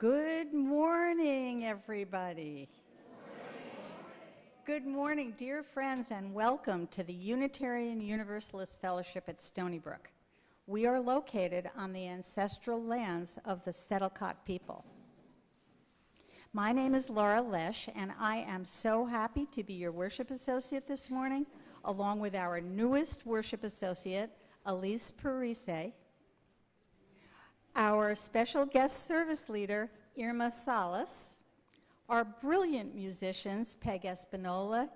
Good morning, everybody. Good morning, dear friends, and welcome to the Unitarian Universalist Fellowship at Stony Brook. We are located on the ancestral lands of the Settlecott people. My name is Laura Lesh, and I am so happy to be your worship associate this morning, along with our newest worship associate, Elise Parise, our special guest service leader, Irma Solis, our brilliant musicians, Peg Espinola,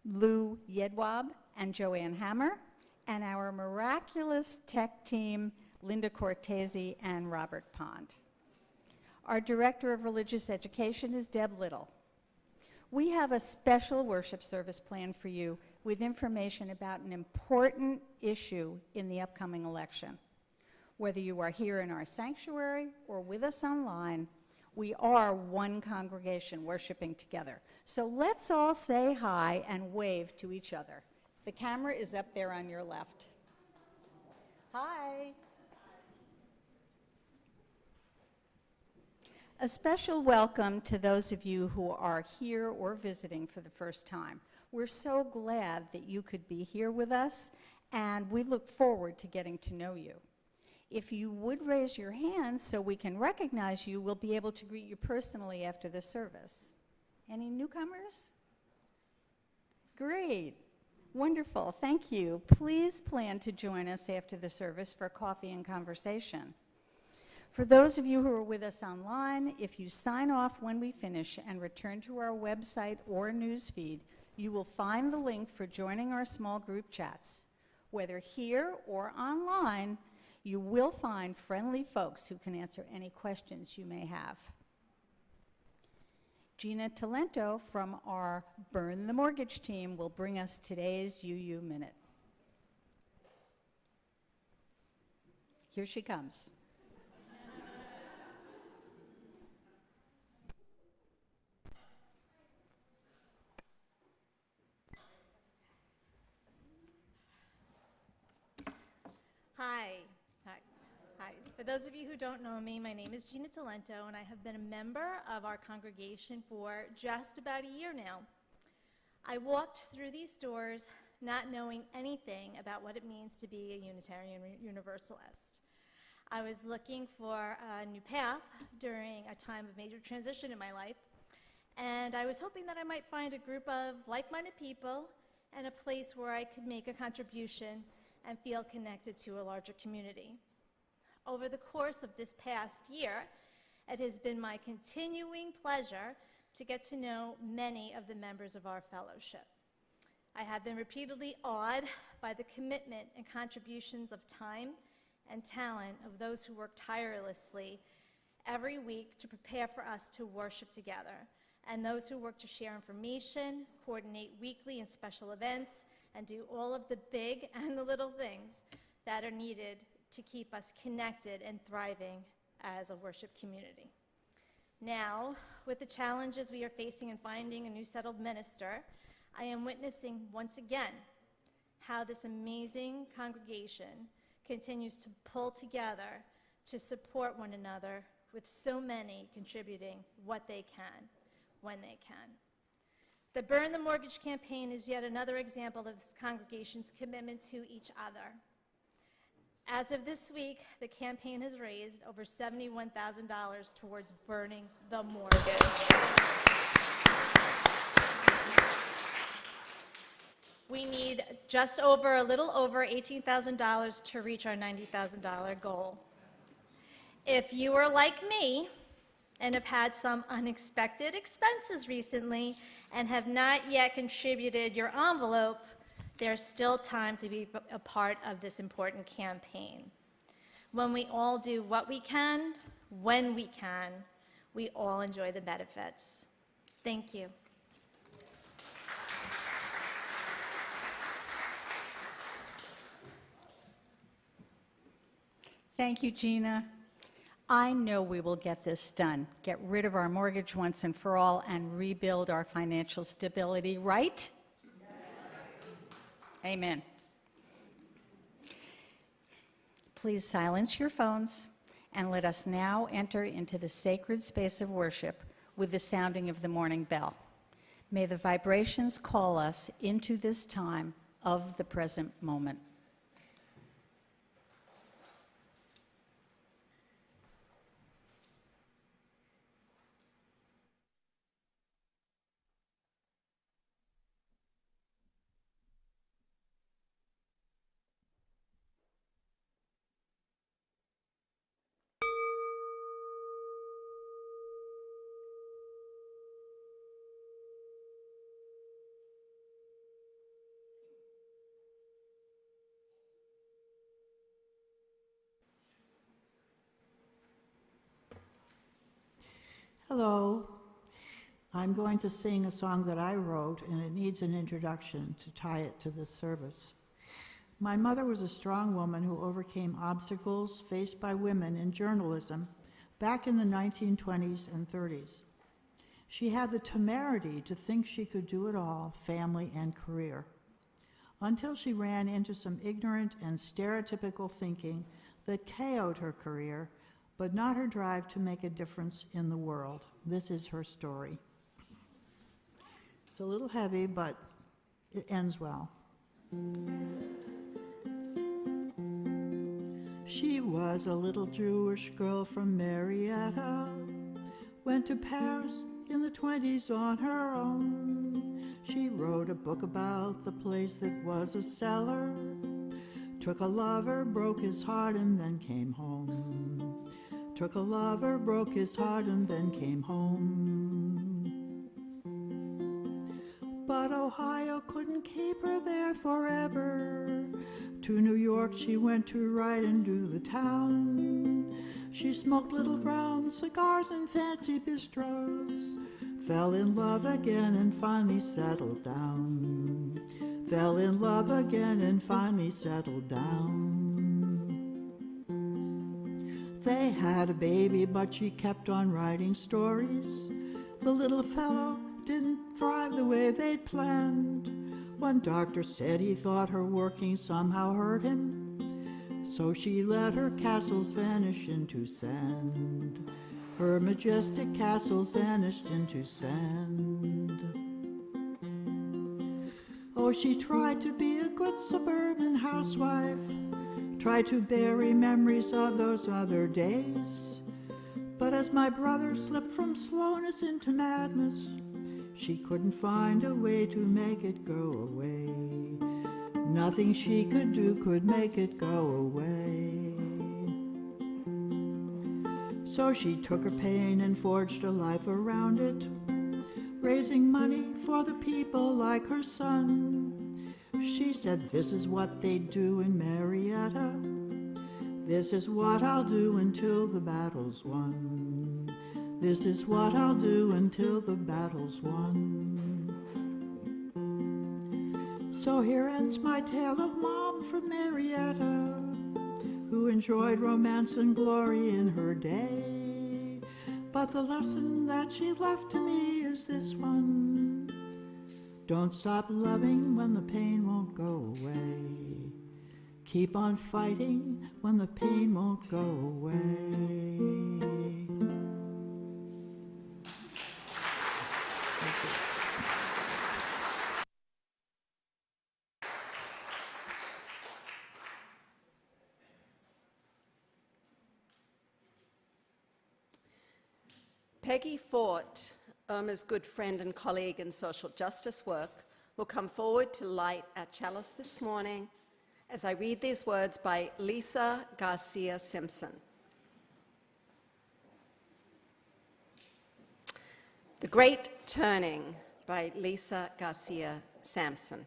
Lou Yedwab, and Joanne Hammer, and our miraculous tech team, Linda Cortese and Robert Pond. Our Director of Religious Education is Deb Little. We have a special worship service planned for you with information about an important issue in the upcoming election. Whether you are here in our sanctuary or with us online, we are one congregation worshiping together. So let's all say hi and wave to each other. The camera is up there on your left. Hi. A special welcome to those of you who are here or visiting for the first time. We're so glad that you could be here with us, and we look forward to getting to know you. If you would raise your hand so we can recognize you, we'll be able to greet you personally after the service. Any newcomers? Great. Wonderful. Thank you. Please plan to join us after the service for coffee and conversation. For those of you who are with us online, if you sign off when we finish and return to our website or news feed, you will find the link for joining our small group chats. Whether here or online, you will find friendly folks who can answer any questions you may have. Gina Talento from our Burn the Mortgage team will bring us today's UU Minute. Here she comes. Hi. For those of you who don't know me, my name is Gina Talento, and I have been a member of our congregation for just about a year now. I walked through these doors not knowing anything about what it means to be a Unitarian Universalist. I was looking for a new path during a time of major transition in my life, and I was hoping that I might find a group of like-minded people and a place where I could make a contribution and feel connected to a larger community. Over the course of this past year, it has been my continuing pleasure to get to know many of the members of our fellowship. I have been repeatedly awed by the commitment and contributions of time and talent of those who work tirelessly every week to prepare for us to worship together, and those who work to share information, coordinate weekly and special events, and do all of the big and the little things that are needed to keep us connected and thriving as a worship community. Now, with the challenges we are facing in finding a new settled minister, I am witnessing once again how this amazing congregation continues to pull together to support one another, with so many contributing what they can, when they can. The Burn the Mortgage campaign is yet another example of this congregation's commitment to each other. As of this week, the campaign has raised over $71,000 towards burning the mortgage. We need just over, a little over $18,000 to reach our $90,000 goal. If you are like me and have had some unexpected expenses recently and have not yet contributed your envelope, there's still time to be a part of this important campaign. When we all do what we can, when we can, we all enjoy the benefits. Thank you. Thank you, Gina. I know we will get this done. Get rid of our mortgage once and for all and rebuild our financial stability, right? Amen. Please silence your phones And let us now enter into the sacred space of worship with the sounding of the morning bell. May the vibrations call us into this time of the present moment. Hello. I'm going to sing a song that I wrote, and it needs an introduction to tie it to this service. My mother was a strong woman who overcame obstacles faced by women in journalism back in the 1920s and 30s. She had the temerity to think she could do it all, family and career, until she ran into some ignorant and stereotypical thinking that KO'd her career, but not her drive to make a difference in the world. This is her story. It's a little heavy, but it ends well. She was a little Jewish girl from Marietta, went to Paris in the 20s on her own. She wrote a book about the place that was a cellar, took a lover, broke his heart, and then came home. Took a lover, broke his heart, and then came home. But Ohio couldn't keep her there forever. To New York she went to write and do the town. She smoked little brown cigars in fancy bistros, fell in love again and finally settled down. Fell in love again and finally settled down. They had a baby, but she kept on writing stories. The little fellow didn't thrive the way they'd planned. One doctor said he thought her working somehow hurt him, so she let her castles vanish into sand. Her majestic castles vanished into sand. Oh, she tried to be a good suburban housewife, tried to bury memories of those other days. But as my brother slipped from slowness into madness, she couldn't find a way to make it go away. Nothing she could do could make it go away. So she took her pain and forged a life around it, raising money for the people like her son. She said, this is what they do in Marietta. This is what I'll do until the battle's won. This is what I'll do until the battle's won. So here ends my tale of Mom from Marietta, who enjoyed romance and glory in her day. But the lesson that she left to me is this one: don't stop loving when the pain won't go away. Keep on fighting when the pain won't go away. Peggy Fort, Irma's good friend and colleague in social justice work, will come forward to light our chalice this morning as I read these words by Lisa Garcia Simpson. The Great Turning by Lisa Garcia Sampson.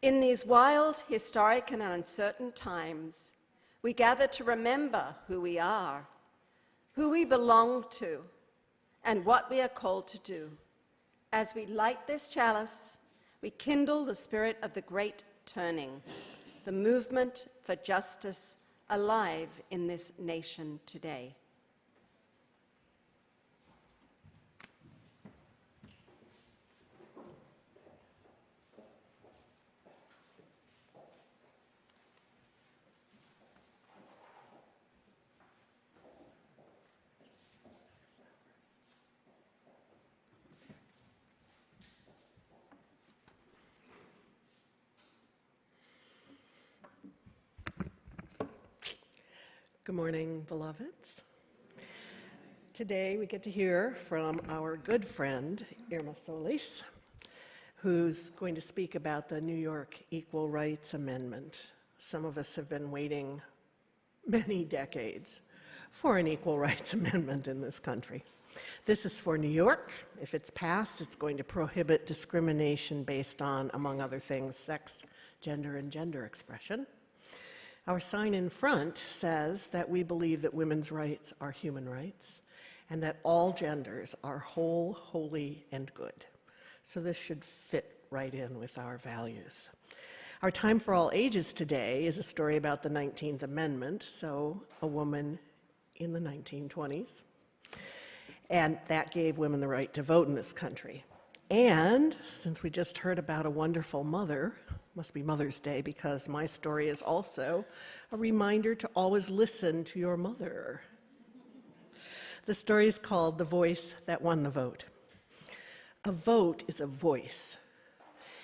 In these wild, historic, and uncertain times, we gather to remember who we are, who we belong to, and what we are called to do. As we light this chalice, we kindle the spirit of the Great Turning, the movement for justice alive in this nation today. Good morning, beloveds. Today we get to hear from our good friend, Irma Solis, who's going to speak about the New York Equal Rights Amendment. Some of us have been waiting many decades for an equal rights amendment in this country. This is for New York. If it's passed, it's going to prohibit discrimination based on, among other things, sex, gender, and gender expression. Our sign in front says that we believe that women's rights are human rights and that all genders are whole, holy, and good. So this should fit right in with our values. Our Time for All Ages today is a story about the 19th Amendment, so a woman in the 1920s. And that gave women the right to vote in this country. And since we just heard about a wonderful mother, must be Mother's Day because my story is also a reminder to always listen to your mother. The story is called The Voice That Won the Vote. A vote is a voice.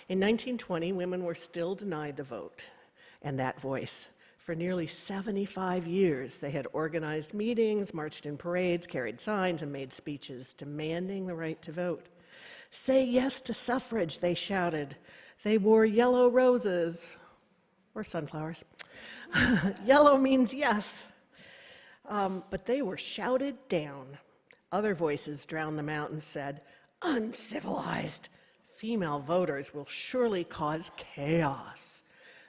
In 1920, women were still denied the vote and that voice. For nearly 75 years, they had organized meetings, marched in parades, carried signs, and made speeches demanding the right to vote. "Say yes to suffrage," they shouted. They wore yellow roses, or sunflowers. Yellow means yes. But they were shouted down. Other voices drowned them out and said, "Uncivilized. Female voters will surely cause chaos.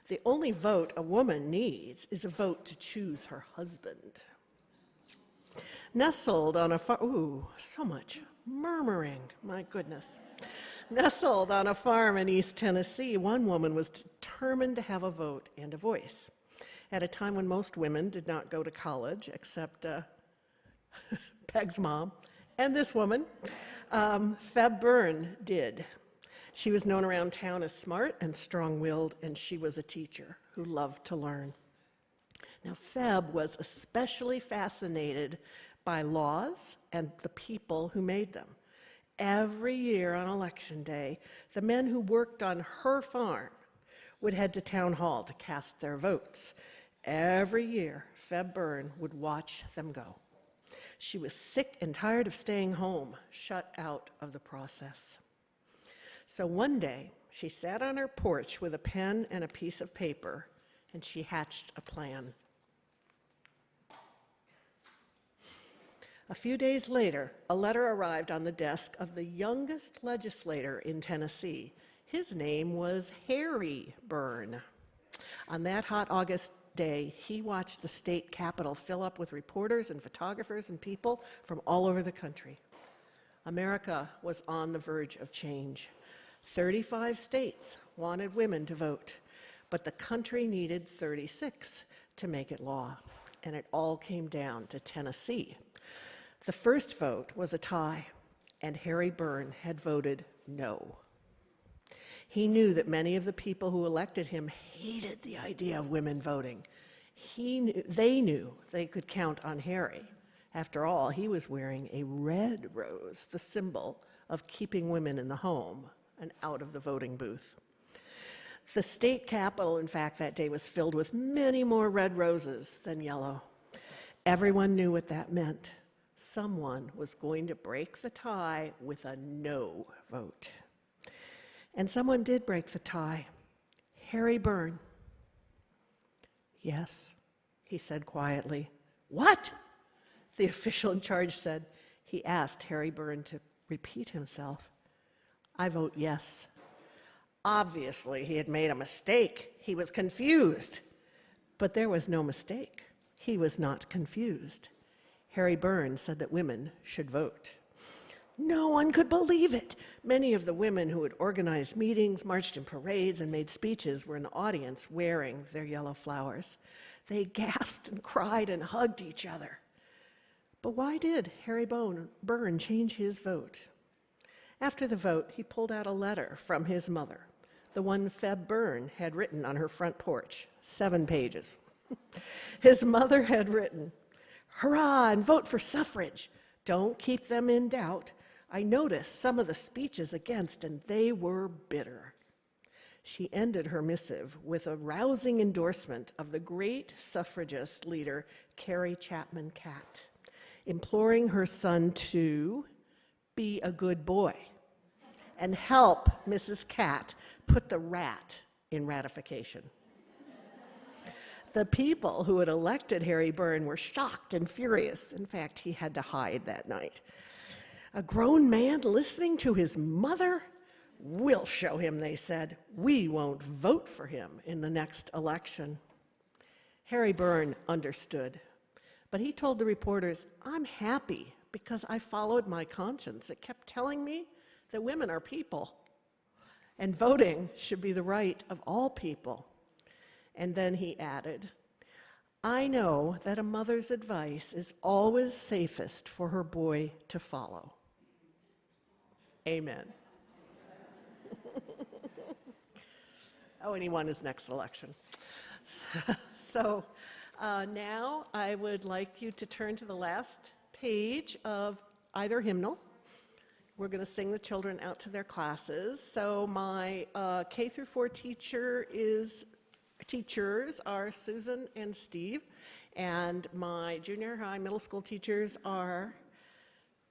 The only vote a woman needs is a vote to choose her husband." Nestled on a farm, ooh, so much murmuring, my goodness. Nestled on a farm in East Tennessee, one woman was determined to have a vote and a voice. At a time when most women did not go to college, except Peg's mom and this woman, Feb Byrne did. She was known around town as smart and strong-willed, and she was a teacher who loved to learn. Now, Feb was especially fascinated by laws and the people who made them. Every year on Election Day, the men who worked on her farm would head to town hall to cast their votes. Every year, Feb Byrne would watch them go. She was sick and tired of staying home, shut out of the process. So one day, she sat on her porch with a pen and a piece of paper, and she hatched a plan. A few days later, a letter arrived on the desk of the youngest legislator in Tennessee. His name was Harry Byrne. On that hot August day, he watched the state capitol fill up with reporters and photographers and people from all over the country. America was on the verge of change. 35 states wanted women to vote, but the country needed 36 to make it law, and it all came down to Tennessee. The first vote was a tie, and Harry Byrne had voted no. He knew that many of the people who elected him hated the idea of women voting. They knew they could count on Harry. After all, he was wearing a red rose, the symbol of keeping women in the home and out of the voting booth. The state capitol, in fact, that day was filled with many more red roses than yellow. Everyone knew what that meant. Someone was going to break the tie with a no vote. And someone did break the tie. Harry Byrne. "Yes," he said quietly. "What?" the official in charge said. He asked Harry Byrne to repeat himself. "I vote yes." Obviously, he had made a mistake. He was confused. But there was no mistake. He was not confused. Harry Byrne said that women should vote. No one could believe it. Many of the women who had organized meetings, marched in parades, and made speeches were in the audience wearing their yellow flowers. They gasped and cried and hugged each other. But why did Harry Byrne change his vote? After the vote, he pulled out a letter from his mother, the one Feb Byrne had written on her front porch, 7 pages. His mother had written, "Hurrah and vote for suffrage. Don't keep them in doubt. I noticed some of the speeches against, and they were bitter." She ended her missive with a rousing endorsement of the great suffragist leader, Carrie Chapman Catt, imploring her son to be a good boy and help Mrs. Catt put the rat in ratification. The people who had elected Harry Byrne were shocked and furious. In fact, he had to hide that night. A grown man listening to his mother? We'll show him, they said. We won't vote for him in the next election. Harry Byrne understood, but he told the reporters, I'm happy because I followed my conscience. It kept telling me that women are people, and voting should be the right of all people. And then he added, I know that a mother's advice is always safest for her boy to follow. Amen. Oh, and he won his next election. So now I would like you to turn to the last page of either hymnal. We're going to sing the children out to their classes. So my K through 4 teachers are Susan and Steve, and my junior high middle school teachers are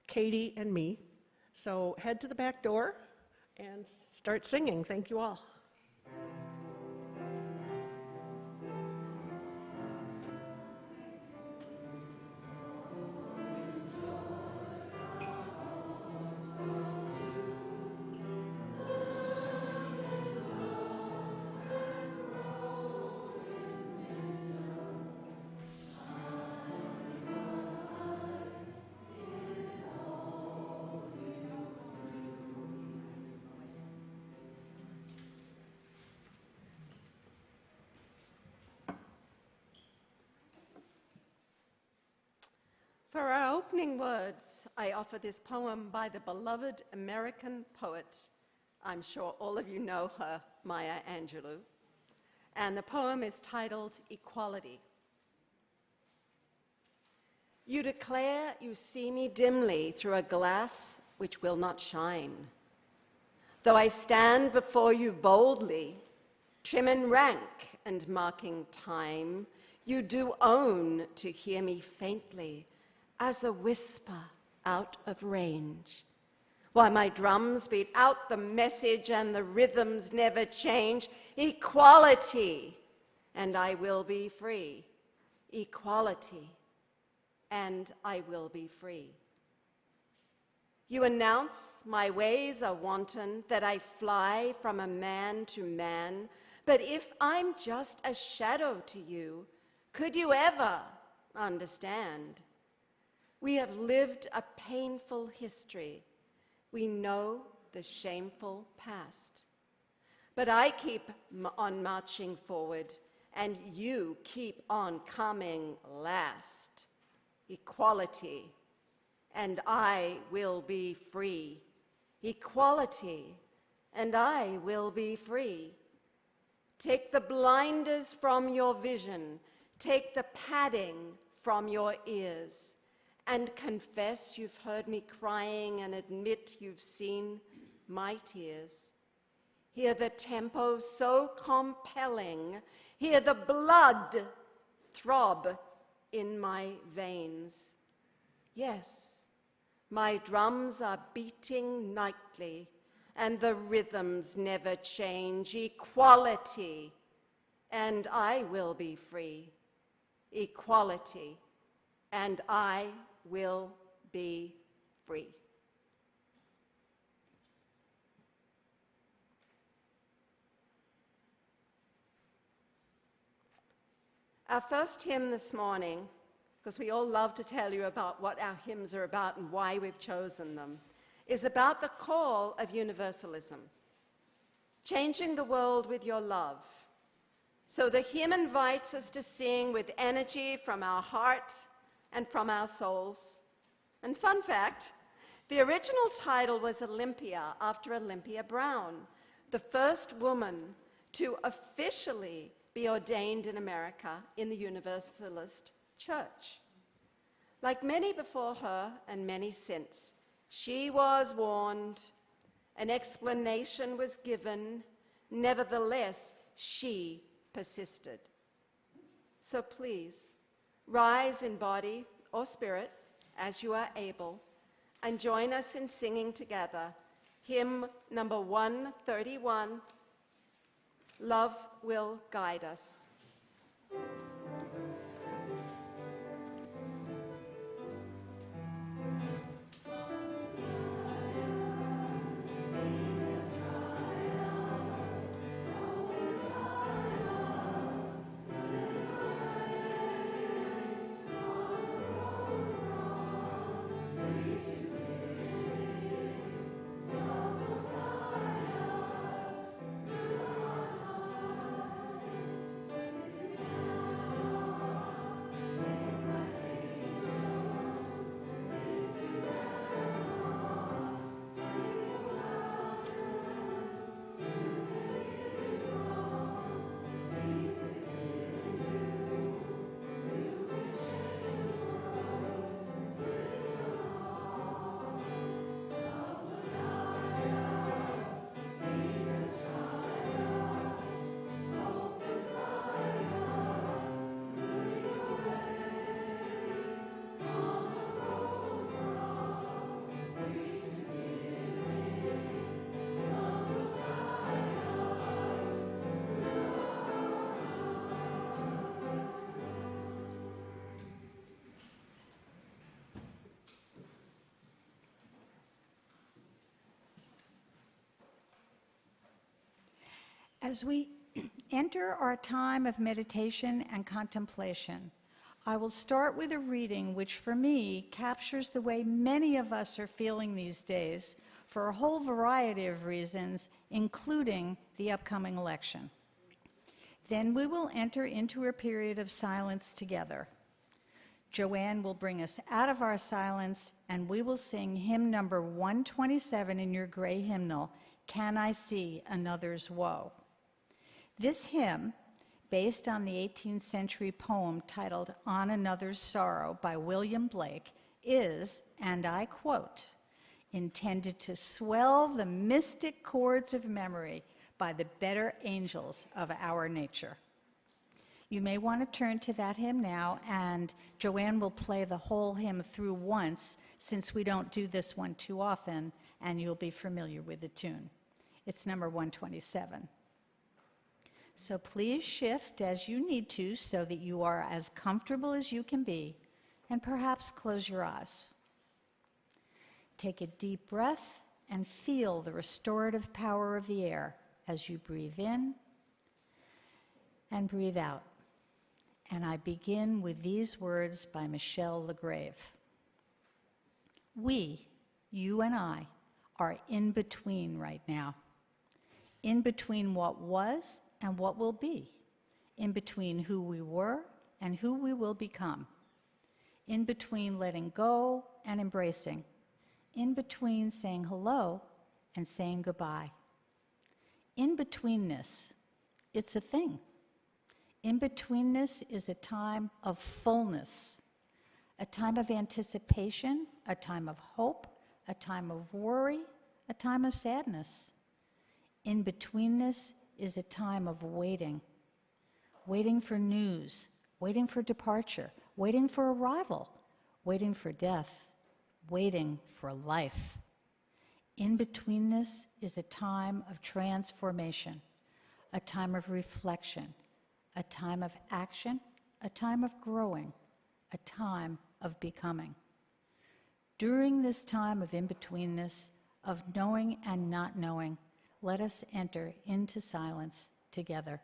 Katie and me. So head to the back door and start singing. Thank you all. For our opening words, I offer this poem by the beloved American poet. I'm sure all of you know her, Maya Angelou. And the poem is titled Equality. You declare you see me dimly through a glass which will not shine. Though I stand before you boldly, trim in rank and marking time, you do own to hear me faintly as a whisper out of range. While my drums beat out the message and the rhythms never change, equality, and I will be free. Equality, and I will be free. You announce my ways are wanton, that I fly from a man to man, but if I'm just a shadow to you, could you ever understand? We have lived a painful history. We know the shameful past. But I keep on marching forward, and you keep on coming last. Equality, and I will be free. Equality, and I will be free. Take the blinders from your vision, take the padding from your ears, and confess you've heard me crying and admit you've seen my tears. Hear the tempo so compelling, hear the blood throb in my veins. Yes, my drums are beating nightly, and the rhythms never change. Equality, and I will be free. Equality, and I will be free. Our first hymn this morning, because we all love to tell you about what our hymns are about and why we've chosen them, is about the call of universalism, changing the world with your love. So the hymn invites us to sing with energy from our heart and from our souls. And fun fact, the original title was Olympia, after Olympia Brown, the first woman to officially be ordained in America in the Universalist Church. Like many before her and many since, she was warned, an explanation was given, Nevertheless, she persisted. So please, rise in body or spirit as you are able, and join us in singing together hymn number 131, Love Will Guide Us. As we enter our time of meditation and contemplation, I will start with a reading which for me captures the way many of us are feeling these days for a whole variety of reasons, including the upcoming election. Then we will enter into a period of silence together. Joanne will bring us out of our silence, and we will sing hymn number 127 in your gray hymnal, Can I See Another's Woe? This hymn, based on the 18th century poem titled On Another's Sorrow by William Blake, is, and I quote, intended to swell the mystic chords of memory by the better angels of our nature. You may want to turn to that hymn now, and Joanne will play the whole hymn through once, since we don't do this one too often, and you'll be familiar with the tune. It's number 127. So please shift as you need to so that you are as comfortable as you can be, and perhaps close your eyes. Take a deep breath and feel the restorative power of the air as you breathe in and breathe out. And I begin with these words by Michel Legrave. We, you and I, are in between right now. In between what was and what will be. In between who we were and who we will become. In between letting go and embracing. In between saying hello and saying goodbye. In-betweenness, it's a thing. In-betweenness is a time of fullness, a time of anticipation, a time of hope, a time of worry, a time of sadness. In-betweenness is a time of waiting, waiting for news, waiting for departure, waiting for arrival, waiting for death, waiting for life. In-betweenness is a time of transformation, a time of reflection, a time of action, a time of growing, a time of becoming. During this time of in-betweenness, of knowing and not knowing, let us enter into silence together.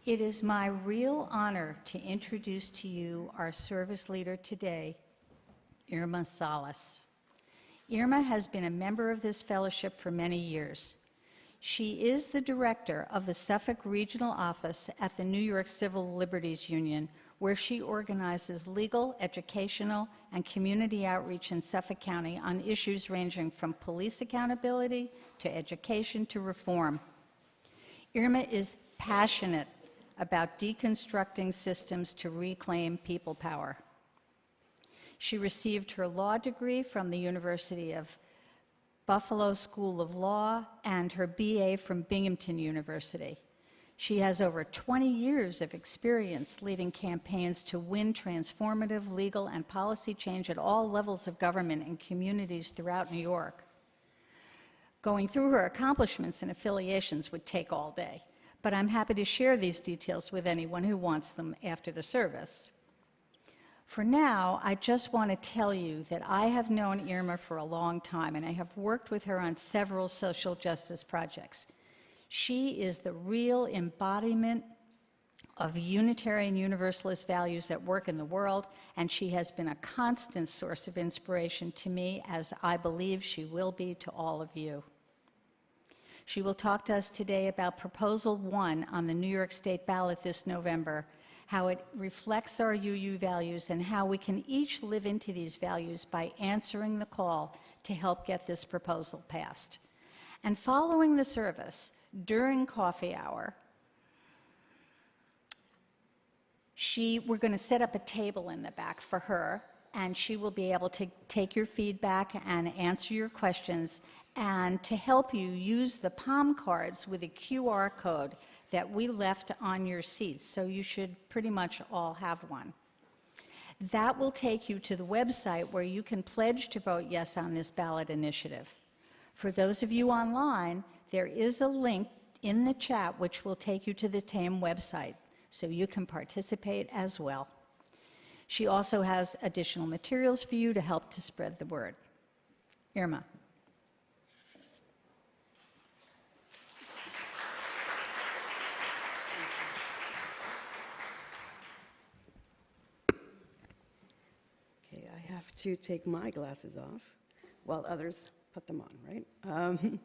It is my real honor to introduce to you our service leader today, Irma Solis. Irma has been a member of this fellowship for many years. She is the director of the Suffolk Regional Office at the New York Civil Liberties Union, where she organizes legal, educational, and community outreach in Suffolk County on issues ranging from police accountability to education to reform. Irma is passionate about deconstructing systems to reclaim people power. She received her law degree from the University of Buffalo School of Law and her BA from Binghamton University. She has over 20 years of experience leading campaigns to win transformative legal and policy change at all levels of government and communities throughout New York. Going through her accomplishments and affiliations would take all day, but I'm happy to share these details with anyone who wants them after the service. For now, I just want to tell you that I have known Irma for a long time, and I have worked with her on several social justice projects. She is the real embodiment of Unitarian Universalist values at work in the world, and she has been a constant source of inspiration to me, as I believe she will be to all of you. She will talk to us today about Proposal 1 on the New York State ballot this November, how it reflects our UU values and how we can each live into these values by answering the call to help get this proposal passed. And following the service, during coffee hour, we're going to set up a table in the back for her, and she will be able to take your feedback and answer your questions, and to help you use the palm cards with a QR code that we left on your seats, so you should pretty much all have one. That will take you to the website where you can pledge to vote yes on this ballot initiative. For those of you online, there is a link in the chat which will take you to the TAM website, so you can participate as well. She also has additional materials for you to help to spread the word. Irma. To take my glasses off while others put them on, right?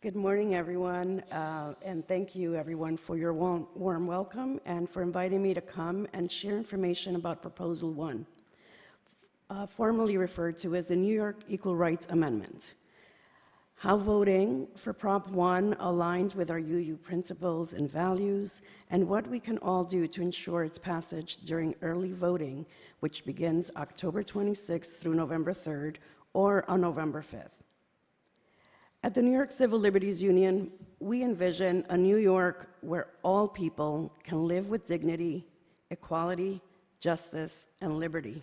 Good morning, everyone, and thank you, everyone, for your warm welcome and for inviting me to come and share information about Proposal 1, formerly referred to as the New York Equal Rights Amendment. How voting for Prop 1 aligns with our UU principles and values, and what we can all do to ensure its passage during early voting, which begins October 26th through November 3rd, or on November 5th. At the New York Civil Liberties Union, we envision a New York where all people can live with dignity, equality, justice, and liberty,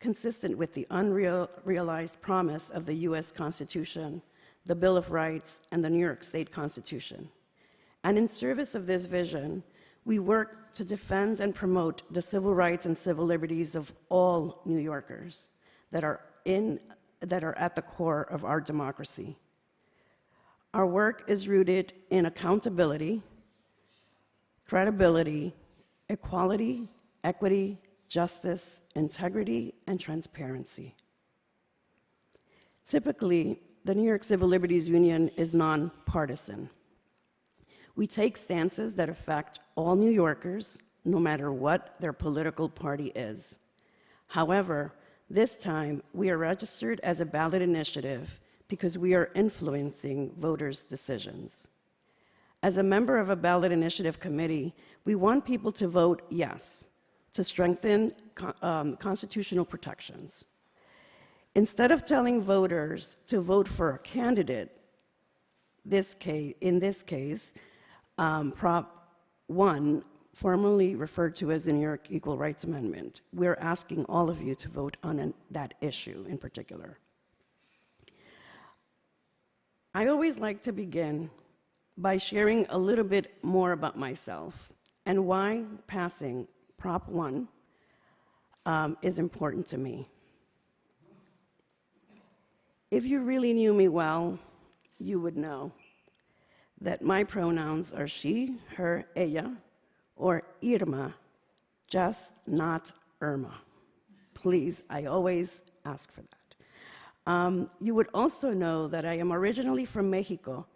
consistent with the unrealized promise of the U.S. Constitution, the Bill of Rights, and the New York State Constitution. And in service of this vision, we work to defend and promote the civil rights and civil liberties of all New Yorkers that are at the core of our democracy. Our work is rooted in accountability, credibility, equality, equity, justice, integrity, and transparency. Typically, the New York Civil Liberties Union is nonpartisan. We take stances that affect all New Yorkers, no matter what their political party is. However, this time, we are registered as a ballot initiative because we are influencing voters' decisions. As a member of a ballot initiative committee, we want people to vote yes, to strengthen constitutional protections. Instead of telling voters to vote for a candidate, in this case, Prop 1, formerly referred to as the New York Equal Rights Amendment, we're asking all of you to vote on that issue in particular. I always like to begin by sharing a little bit more about myself and why passing Prop 1 is important to me. If you really knew me well, you would know that my pronouns are she, her, ella, or Irma, just not Irma. Please, I always ask for that. You would also know that I am originally from Mexico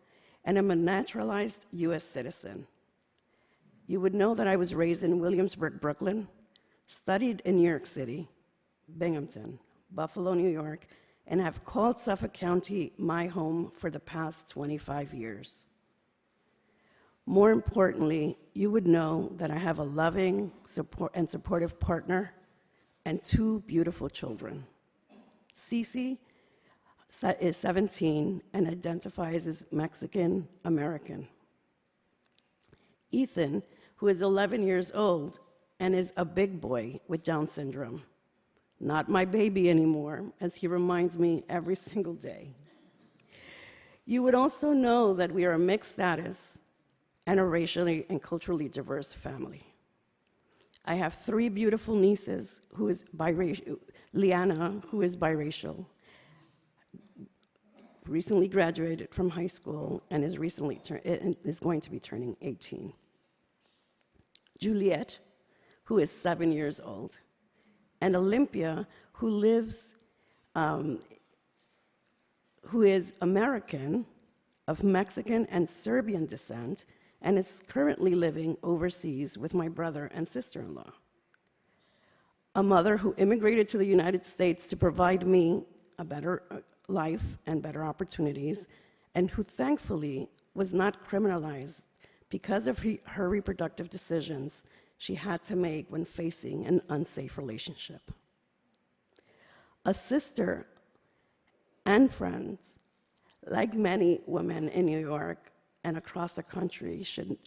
and am a naturalized US citizen. You would know that I was raised in Williamsburg, Brooklyn, studied in New York City, Binghamton, Buffalo, New York, and have called Suffolk County my home for the past 25 years. More importantly, you would know that I have a loving and supportive partner and 2 beautiful children. Cece is 17 and identifies as Mexican American. Ethan, who is 11 years old and is a big boy with Down syndrome. Not my baby anymore, as he reminds me every single day. You would also know that we are a mixed status and a racially and culturally diverse family. I have 3 beautiful nieces who is biracial. Liana, who is biracial, recently graduated from high school and is going to be turning 18. Juliet, who is 7 years old, and Olympia, who is American, of Mexican and Serbian descent, and is currently living overseas with my brother and sister-in-law. A mother who immigrated to the United States to provide me a better life and better opportunities, and who thankfully was not criminalized because of her reproductive decisions she had to make when facing an unsafe relationship. A sister and friends, like many women in New York and across the country, should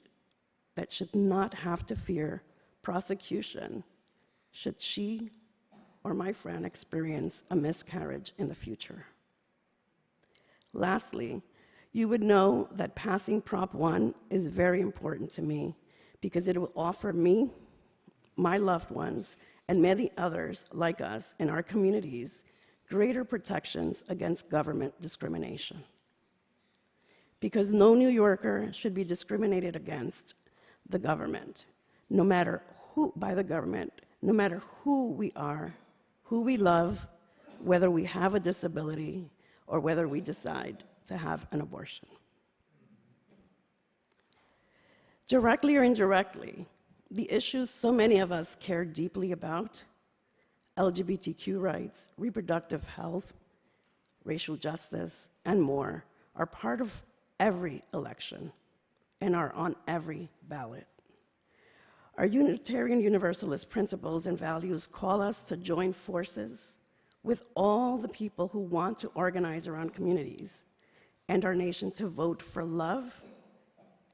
not have to fear prosecution should she or my friend experience a miscarriage in the future. Lastly, you would know that passing Prop 1 is very important to me because it will offer me, my loved ones, and many others like us in our communities greater protections against government discrimination. Because no New Yorker should be discriminated against the government, by the government, no matter who we are, who we love, whether we have a disability, or whether we decide to have an abortion. Directly or indirectly, the issues so many of us care deeply about, LGBTQ rights, reproductive health, racial justice, and more, are part of every election and are on every ballot. Our Unitarian Universalist principles and values call us to join forces with all the people who want to organize around communities and our nation to vote for love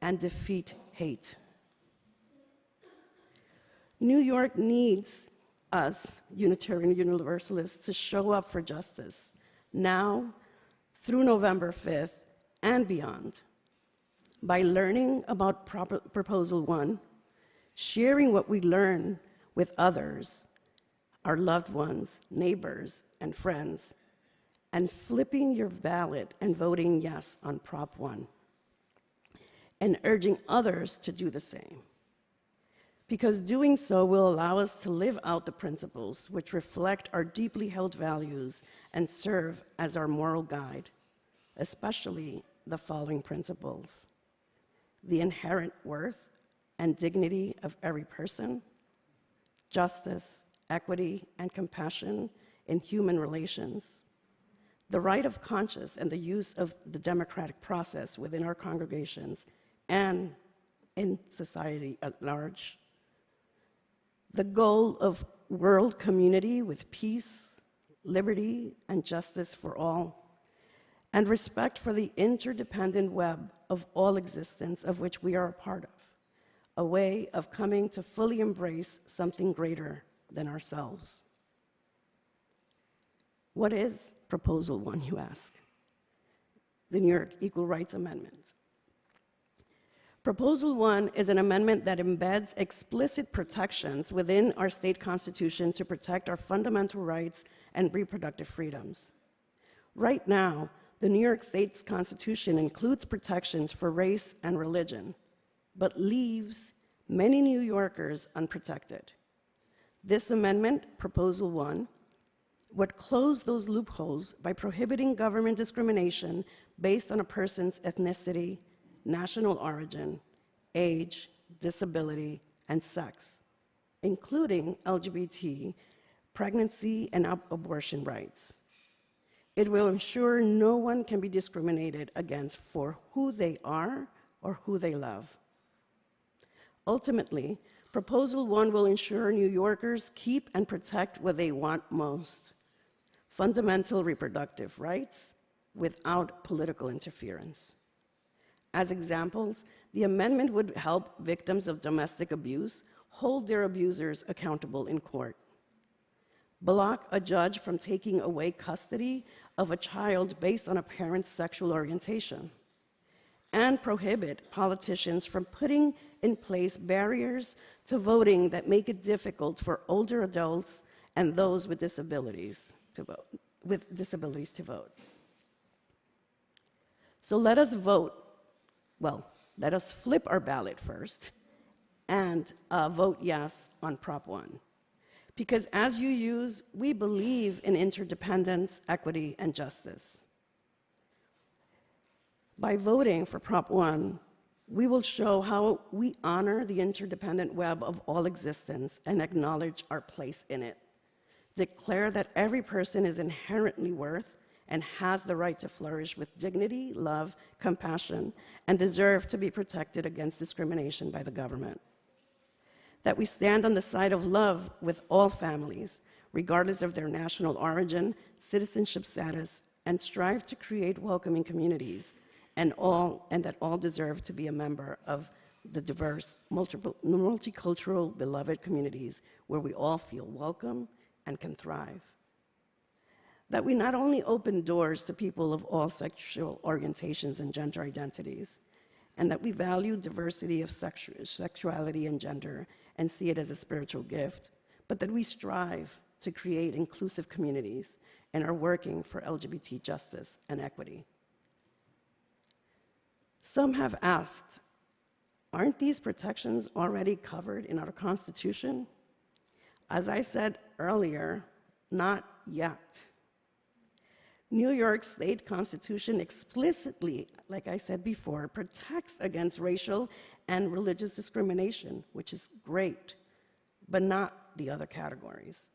and defeat hate. New York needs us, Unitarian Universalists, to show up for justice now through November 5th and beyond by learning about Proposal 1, sharing what we learn with others, our loved ones, neighbors, and friends, and flipping your ballot and voting yes on Prop 1, and urging others to do the same. Because doing so will allow us to live out the principles which reflect our deeply held values and serve as our moral guide, especially the following principles: the inherent worth and dignity of every person, justice, equity, and compassion in human relations, the right of conscience and the use of the democratic process within our congregations and in society at large, the goal of world community with peace, liberty, and justice for all, and respect for the interdependent web of all existence of which we are a part of, a way of coming to fully embrace something greater than ourselves. What is Proposal 1, you ask? The New York Equal Rights Amendment. Proposal 1 is an amendment that embeds explicit protections within our state constitution to protect our fundamental rights and reproductive freedoms. Right now, the New York State's constitution includes protections for race and religion, but leaves many New Yorkers unprotected. This amendment, Proposal 1, would close those loopholes by prohibiting government discrimination based on a person's ethnicity, national origin, age, disability, and sex, including LGBT, pregnancy, and abortion rights. It will ensure no one can be discriminated against for who they are or who they love. Ultimately, Proposal 1 will ensure New Yorkers keep and protect what they want most: fundamental reproductive rights without political interference. As examples, the amendment would help victims of domestic abuse hold their abusers accountable in court, block a judge from taking away custody of a child based on a parent's sexual orientation, and prohibit politicians from putting in place barriers to voting that make it difficult for older adults and those with disabilities to vote. So let us vote. Well, let us flip our ballot first and vote yes on Prop 1. Because as you use, we believe in interdependence, equity, and justice. By voting for Prop 1, we will show how we honor the interdependent web of all existence and acknowledge our place in it. Declare that every person is inherently worth and has the right to flourish with dignity, love, compassion, and deserve to be protected against discrimination by the government. That we stand on the side of love with all families, regardless of their national origin, citizenship status, and strive to create welcoming communities, and that all deserve to be a member of the diverse, multicultural, beloved communities where we all feel welcome and can thrive. That we not only open doors to people of all sexual orientations and gender identities, and that we value diversity of sexuality and gender and see it as a spiritual gift, but that we strive to create inclusive communities and are working for LGBT justice and equity. Some have asked, aren't these protections already covered in our Constitution? As I said earlier, not yet. New York State Constitution explicitly, like I said before, protects against racial and religious discrimination, which is great, but not the other categories.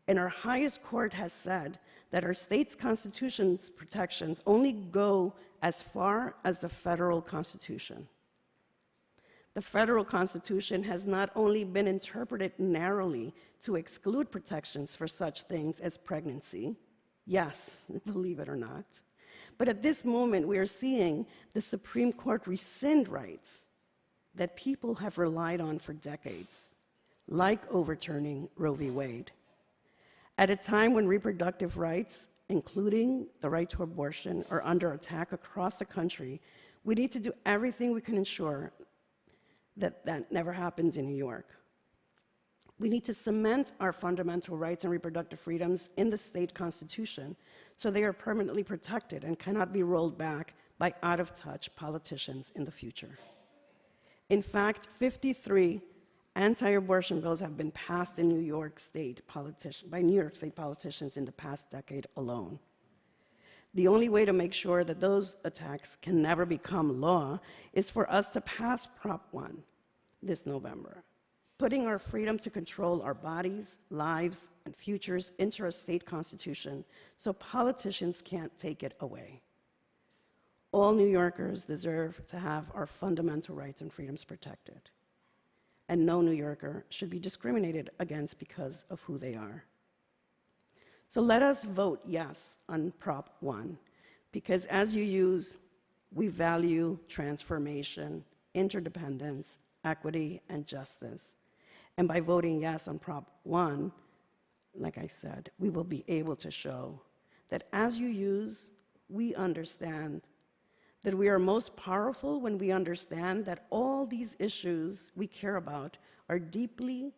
And our highest court has said that our state's constitution's protections only go as far as the federal constitution. The federal constitution has not only been interpreted narrowly to exclude protections for such things as pregnancy, yes, believe it or not, but at this moment we are seeing the Supreme Court rescind rights that people have relied on for decades, like overturning Roe v. Wade. At a time when reproductive rights, including the right to abortion, are under attack across the country, we need to do everything we can ensure that that never happens in New York. We need to cement our fundamental rights and reproductive freedoms in the state constitution so they are permanently protected and cannot be rolled back by out-of-touch politicians in the future. In fact, 53 anti-abortion bills have been passed in by New York State politicians in the past decade alone. The only way to make sure that those attacks can never become law is for us to pass Prop 1 this November, putting our freedom to control our bodies, lives, and futures into our state constitution so politicians can't take it away. All New Yorkers deserve to have our fundamental rights and freedoms protected, and no New Yorker should be discriminated against because of who they are. So let us vote yes on Prop 1, because as you use, we value transformation, interdependence, equity, and justice. And by voting yes on Prop 1, like I said, we will be able to show that as you use, we understand that we are most powerful when we understand that all these issues we care about are deeply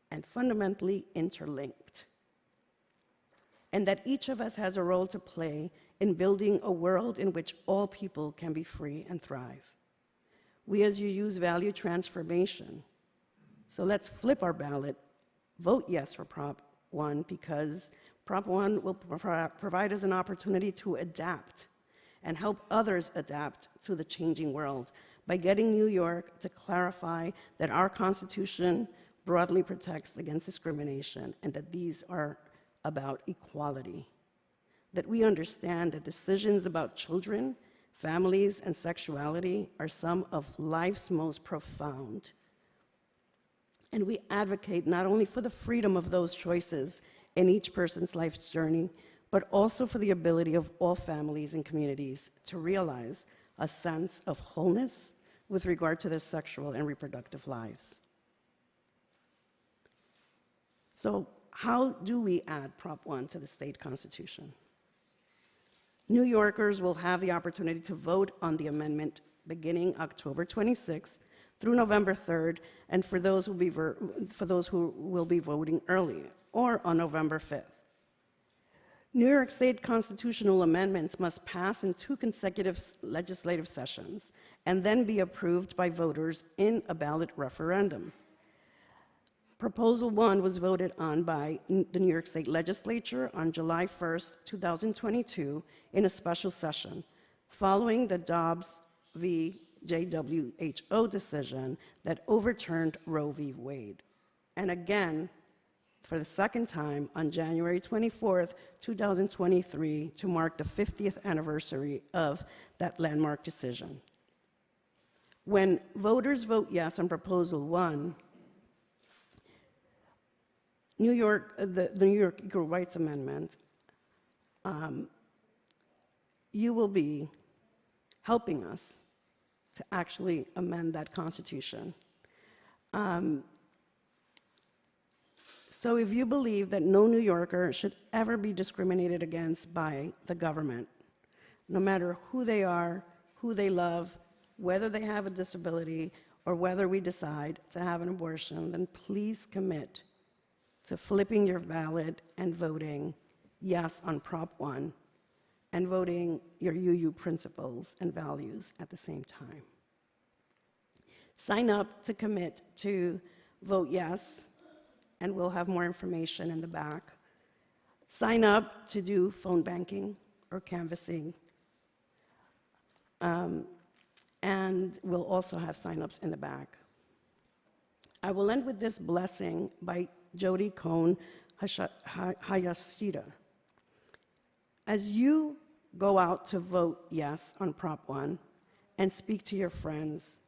and fundamentally interlinked, and that each of us has a role to play in building a world in which all people can be free and thrive. We as UUs value transformation. So let's flip our ballot, vote yes for Prop 1, because Prop 1 will provide us an opportunity to adapt and help others adapt to the changing world by getting New York to clarify that our Constitution broadly protects against discrimination and that these are about equality. That we understand that decisions about children, families, and sexuality are some of life's most profound. And we advocate not only for the freedom of those choices in each person's life's journey, but also for the ability of all families and communities to realize a sense of wholeness with regard to their sexual and reproductive lives. So how do we add Prop 1 to the state constitution? New Yorkers will have the opportunity to vote on the amendment beginning October 26th through November 3rd, and for those who will be voting early, or on November 5th. New York State constitutional amendments must pass in 2 consecutive legislative sessions and then be approved by voters in a ballot referendum. Proposal 1 was voted on by the New York State Legislature on July 1st, 2022, in a special session, following the Dobbs v. JWHO decision that overturned Roe v. Wade. And again, for the second time on January 24th, 2023, to mark the 50th anniversary of that landmark decision. When voters vote yes on Proposal 1, the New York Equal Rights Amendment, you will be helping us to actually amend that Constitution. So if you believe that no New Yorker should ever be discriminated against by the government, no matter who they are, who they love, whether they have a disability, or whether we decide to have an abortion, then please commit to flipping your ballot and voting yes on Prop 1 and voting your UU principles and values at the same time. Sign up to commit to vote yes, and we'll have more information in the back. Sign up to do phone banking or canvassing. And we'll also have sign-ups in the back. I will end with this blessing by Jody Cohn Hayashida. As you go out to vote yes on Prop 1 and speak to your friends,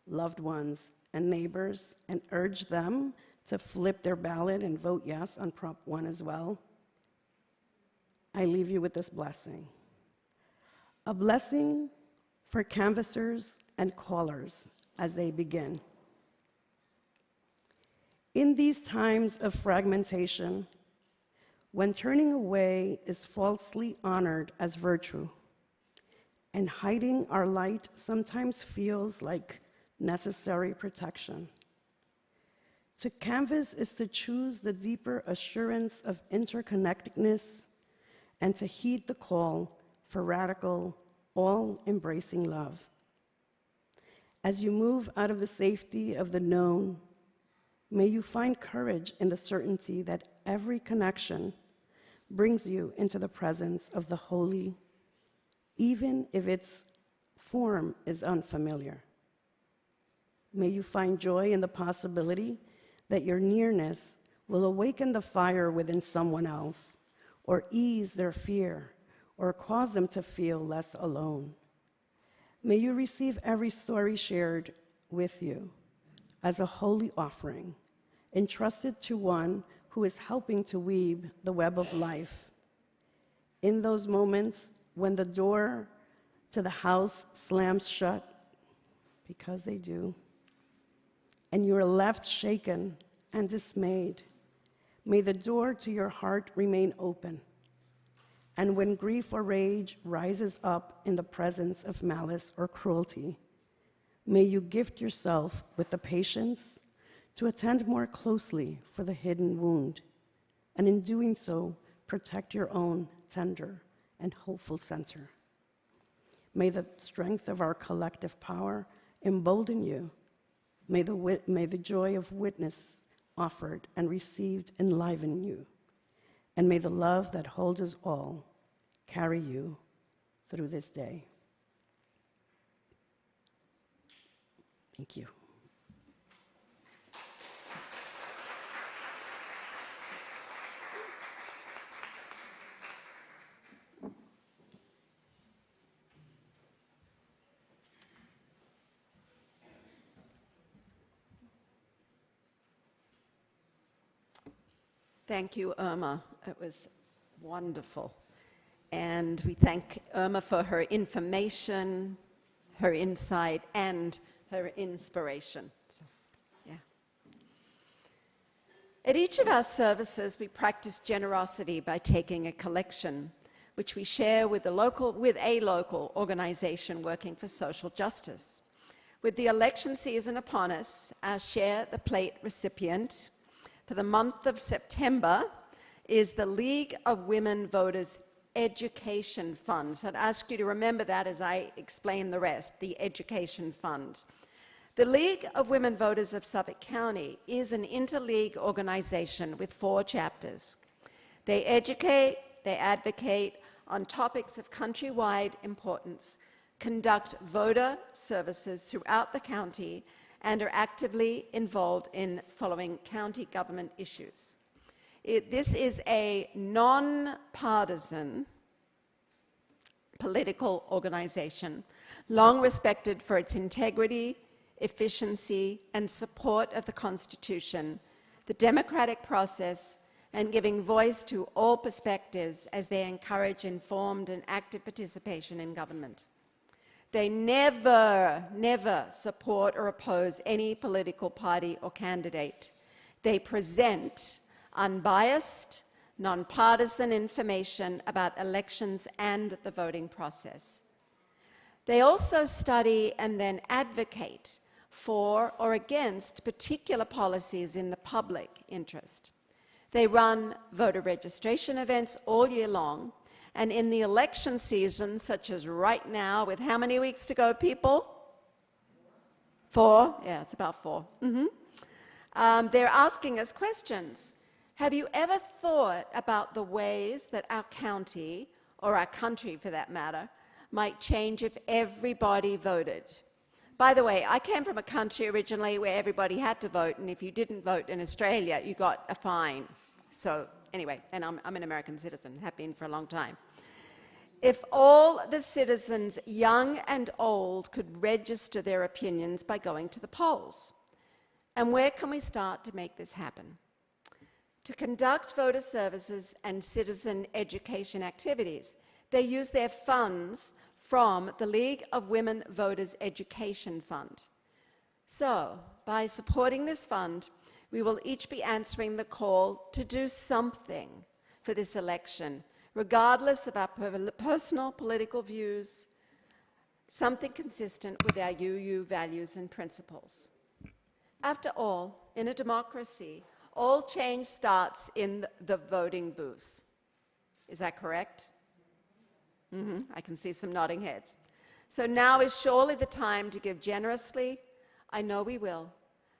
loved ones, and neighbors and urge them to flip their ballot and vote yes on Prop 1 as well, I leave you with this blessing. A blessing for canvassers and callers as they begin. In these times of fragmentation, when turning away is falsely honored as virtue, and hiding our light sometimes feels like necessary protection, to canvass is to choose the deeper assurance of interconnectedness and to heed the call for radical, all-embracing love. As you move out of the safety of the known, may you find courage in the certainty that every connection brings you into the presence of the holy, even if its form is unfamiliar. May you find joy in the possibility that your nearness will awaken the fire within someone else, or ease their fear, or cause them to feel less alone. May you receive every story shared with you as a holy offering, entrusted to one who is helping to weave the web of life. In those moments when the door to the house slams shut, because they do, and you are left shaken and dismayed, may the door to your heart remain open. And when grief or rage rises up in the presence of malice or cruelty, may you gift yourself with the patience to attend more closely for the hidden wound, and in doing so, protect your own tender and hopeful center. May the strength of our collective power embolden you. May the joy of witness offered and received enliven you. And may the love that holds us all carry you through this day. Thank you. Thank you, Irma. It was wonderful. And we thank Irma for her information, her insight, and her inspiration. So, yeah. At each of our services, we practice generosity by taking a collection, which we share with a local organization working for social justice. With the election season upon us, our Share the Plate recipient for the month of September is the League of Women Voters Education Fund. So I'd ask you to remember that as I explain the rest, the Education Fund. The League of Women Voters of Suffolk County is an interleague organization with 4 chapters. They educate, they advocate on topics of countrywide importance, conduct voter services throughout the county, and are actively involved in following county government issues. This is a non-partisan political organization, long respected for its integrity, efficiency, and support of the Constitution, the democratic process, and giving voice to all perspectives as they encourage informed and active participation in government. They never support or oppose any political party or candidate. They present unbiased, nonpartisan information about elections and the voting process. They also study and then advocate for or against particular policies in the public interest. They run voter registration events all year long, and in the election season, such as right now, with how many weeks to go, people? 4? Yeah, it's about 4. They're asking us questions. Have you ever thought about the ways that our county, or our country for that matter, might change if everybody voted? By the way, I came from a country originally where everybody had to vote, and if you didn't vote in Australia, you got a fine. So anyway, and I'm an American citizen, have been for a long time. If all the citizens, young and old, could register their opinions by going to the polls. And where can we start to make this happen? To conduct voter services and citizen education activities, they use their funds from the League of Women Voters Education Fund. So, by supporting this fund, we will each be answering the call to do something for this election, regardless of our personal political views, something consistent with our UU values and principles. After all, in a democracy, all change starts in the voting booth. Is that correct? I can see some nodding heads. So now is surely the time to give generously. I know we will.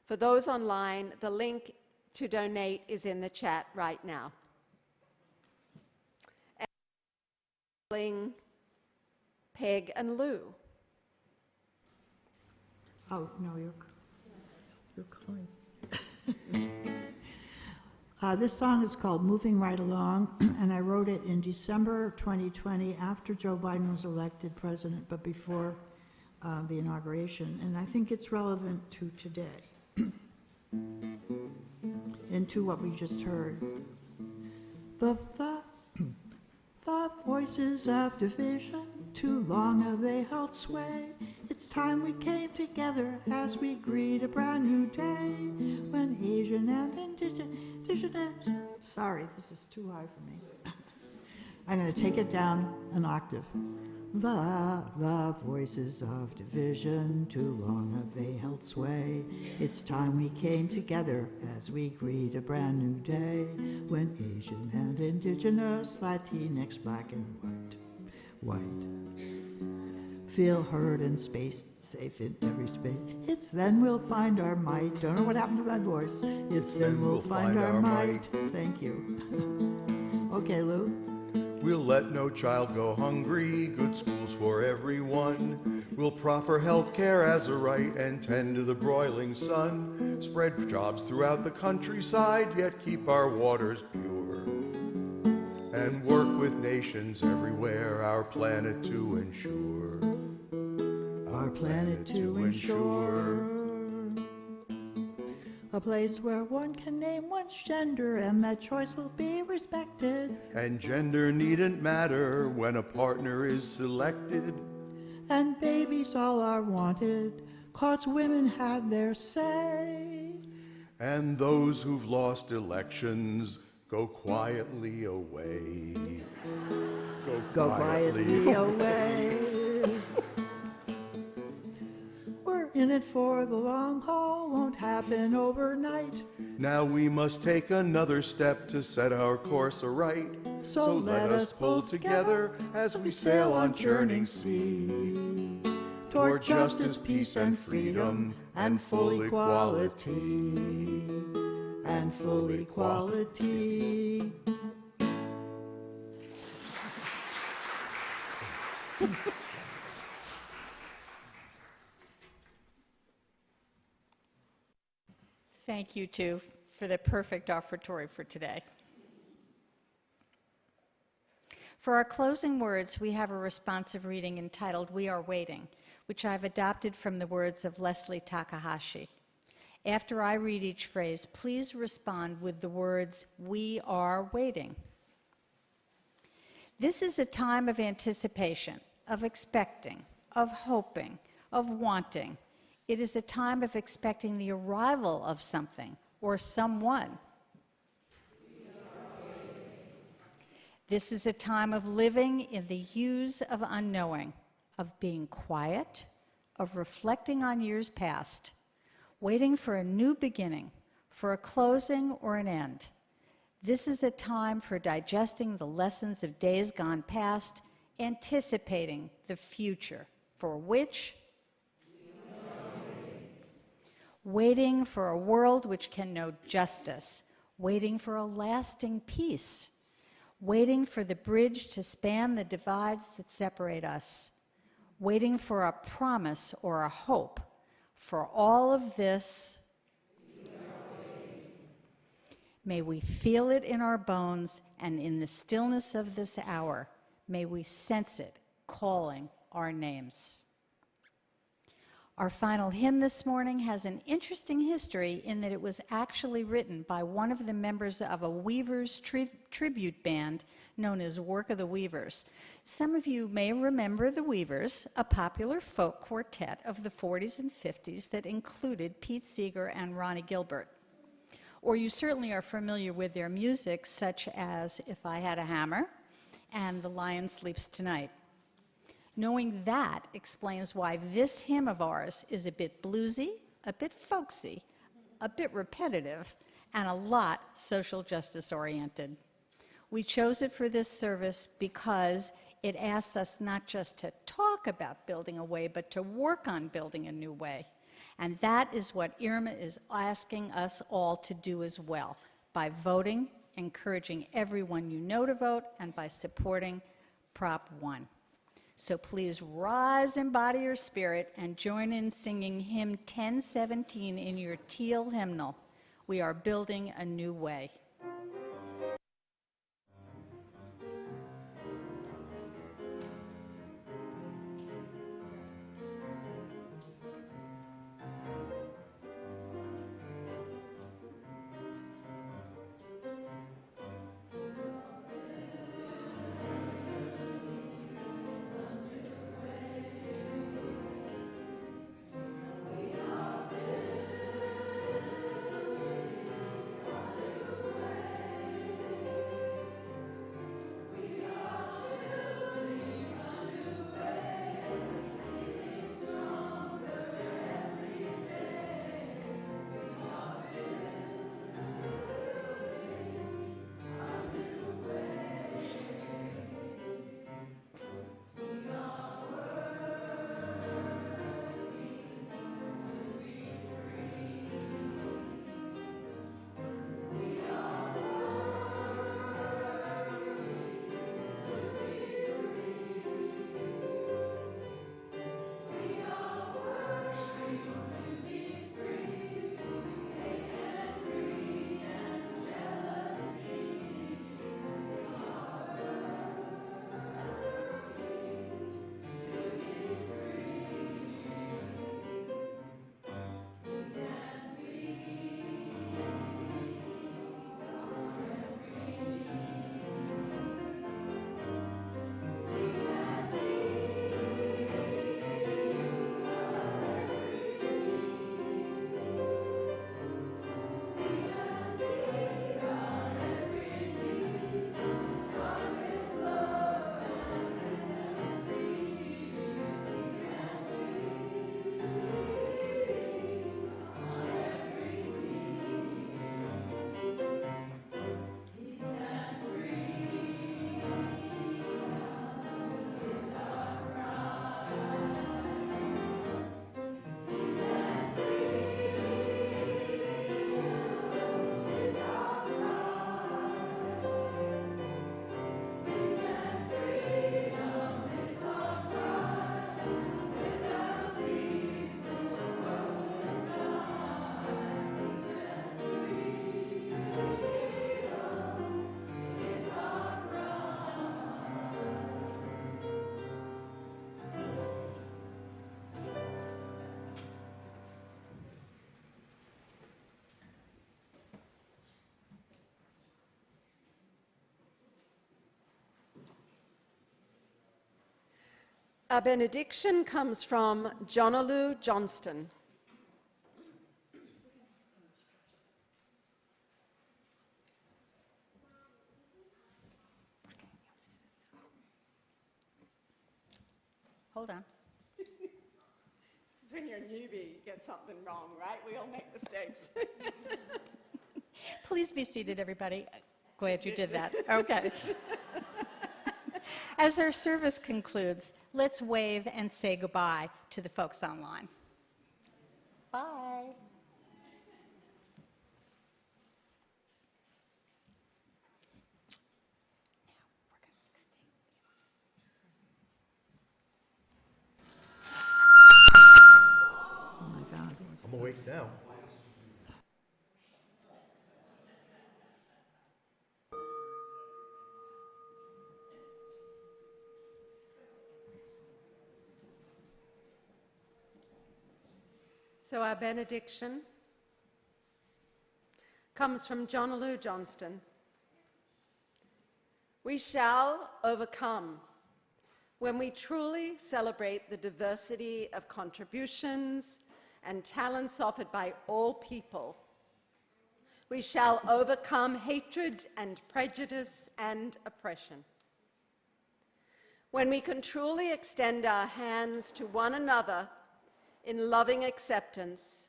For those online, the link to donate is in the chat right now. And Peg and Lou. Oh, no, you're calling. This song is called Moving Right Along, and I wrote it in December 2020 after Joe Biden was elected president, but before the inauguration. And I think it's relevant to today and to what we just heard. The voices of division, too long have they held sway. It's time we came together as we greet a brand new day when Asian and indigenous. Sorry, this is too high for me. I'm going to take it down an octave. The voices of division, too long have they held sway. It's time we came together as we greet a brand new day when Asian and indigenous, Latinx, black and white feel heard and safe in every space. It's then we'll find our might. Don't know what happened to my voice. It's then we'll find our might. Thank you. Okay, Lou. We'll let no child go hungry, good schools for everyone. We'll proffer health care as a right and tend to the broiling sun. Spread jobs throughout the countryside, yet keep our waters pure. And work with nations everywhere, our planet to ensure. Our planet to ensure. A place where one can name one's gender and that choice will be respected. And gender needn't matter when a partner is selected. And babies all are wanted, 'cause women have their say. And those who've lost elections go quietly away. Go quietly away. We're in it for the long haul, won't happen overnight. Now we must take another step to set our course aright. So let us pull together as we sail on churning sea, toward justice, peace, and freedom, and full equality. And full equality. Thank you, two, for the perfect offertory for today. For our closing words, we have a responsive reading entitled "We Are Waiting," which I've adopted from the words of Leslie Takahashi. After I read each phrase, please respond with the words, "We are waiting." This is a time of anticipation, of expecting, of hoping, of wanting. It is a time of expecting the arrival of something or someone. This is a time of living in the hues of unknowing, of being quiet, of reflecting on years past, waiting for a new beginning, for a closing or an end. This is a time for digesting the lessons of days gone past, anticipating the future, for which waiting for a world which can know justice, waiting for a lasting peace, waiting for the bridge to span the divides that separate us, waiting for a promise or a hope. For all of this, may we feel it in our bones, and in the stillness of this hour, may we sense it calling our names. Our final hymn this morning has an interesting history in that it was actually written by one of the members of a Weavers tribute band known as Work of the Weavers. Some of you may remember the Weavers, a popular folk quartet of the 40s and 50s that included Pete Seeger and Ronnie Gilbert. Or you certainly are familiar with their music, such as If I Had a Hammer and The Lion Sleeps Tonight. Knowing that explains why this hymn of ours is a bit bluesy, a bit folksy, a bit repetitive, and a lot social justice oriented. We chose it for this service because it asks us not just to talk about building a way, but to work on building a new way. And that is what Irma is asking us all to do as well, by voting, encouraging everyone you know to vote, and by supporting Prop 1. So please rise in body or spirit and join in singing hymn 1017 in your teal hymnal. We are building a new way. Our benediction comes from Jonalou Johnston. Hold on. When you're a newbie, you get something wrong, right? We all make mistakes. Please be seated, everybody. Glad you did that. Okay. As our service concludes, let's wave and say goodbye to the folks online. Bye. Oh my God. I'm awake now. So our benediction comes from Jonalou Johnston. We shall overcome when we truly celebrate the diversity of contributions and talents offered by all people. We shall overcome hatred and prejudice and oppression. When we can truly extend our hands to one another in loving acceptance,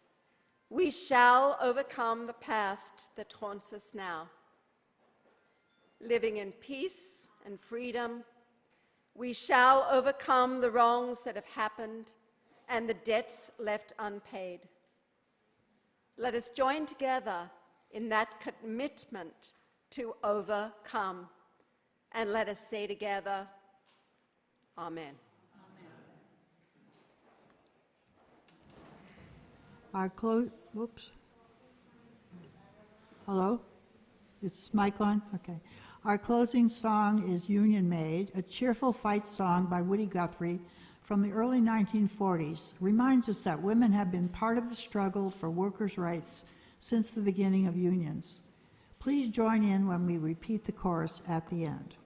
we shall overcome the past that haunts us now. Living in peace and freedom, we shall overcome the wrongs that have happened and the debts left unpaid. Let us join together in that commitment to overcome, and let us say together, Amen. Whoops. Hello? Is this mic on? Okay. Our closing song is Union Maid, a cheerful fight song by Woody Guthrie from the early 1940s. Reminds us that women have been part of the struggle for workers' rights since the beginning of unions. Please join in when we repeat the chorus at the end.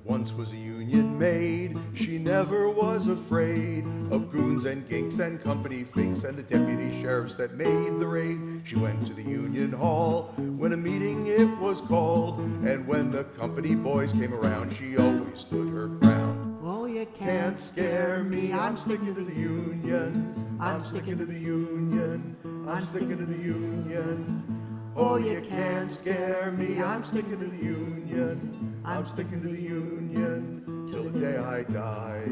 Once was a union maid, she never was afraid of goons and ginks and company finks and the deputy sheriffs that made the raid. She went to the union hall when a meeting it was called, and when the company boys came around, she always stood her ground. Oh, you Can't scare me, I'm sticking to the union. I'm sticking to the union. I'm sticking to the union. Oh, you can't scare me, I'm sticking to the union. I'm sticking to the union till the day I die.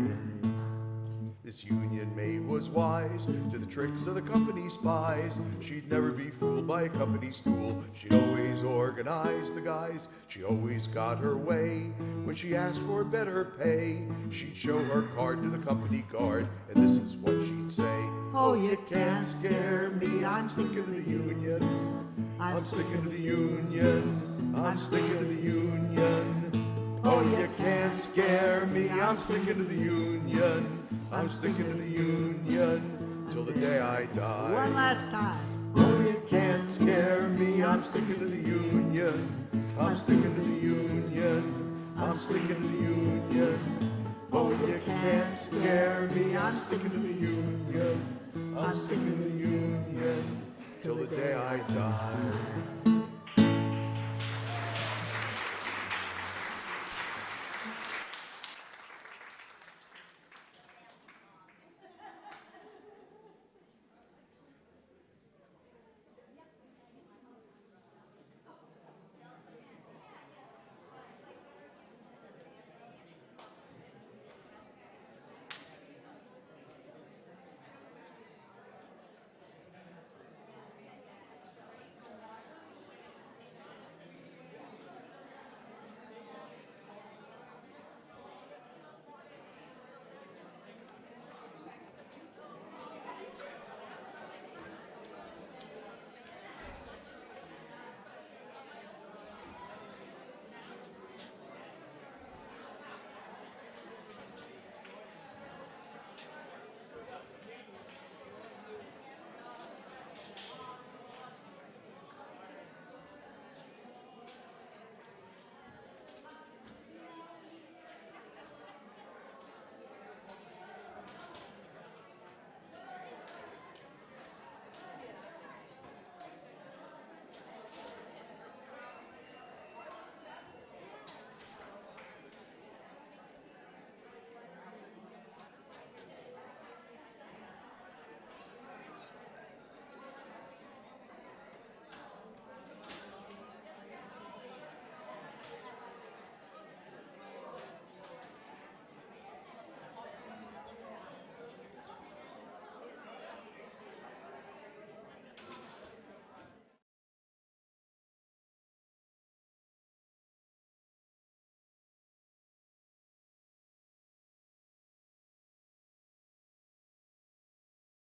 This union maid was wise to the tricks of the company spies. She'd never be fooled by a company stool. She'd always organize the guys. She always got her way. When she asked for better pay, she'd show her card to the company guard, and this is what she'd say. Oh, you can't scare me, I'm sticking to the union. I'm sticking to the union. I'm sticking to the union. Oh, you can't scare me, I'm sticking to the union. I'm sticking to the union till the day I die. One last time. Oh, you can't scare me, I'm sticking to the union. I'm sticking to the union. I'm sticking to the union. Oh, you can't scare me, I'm sticking to the union. I'm sticking to the union till the day I die.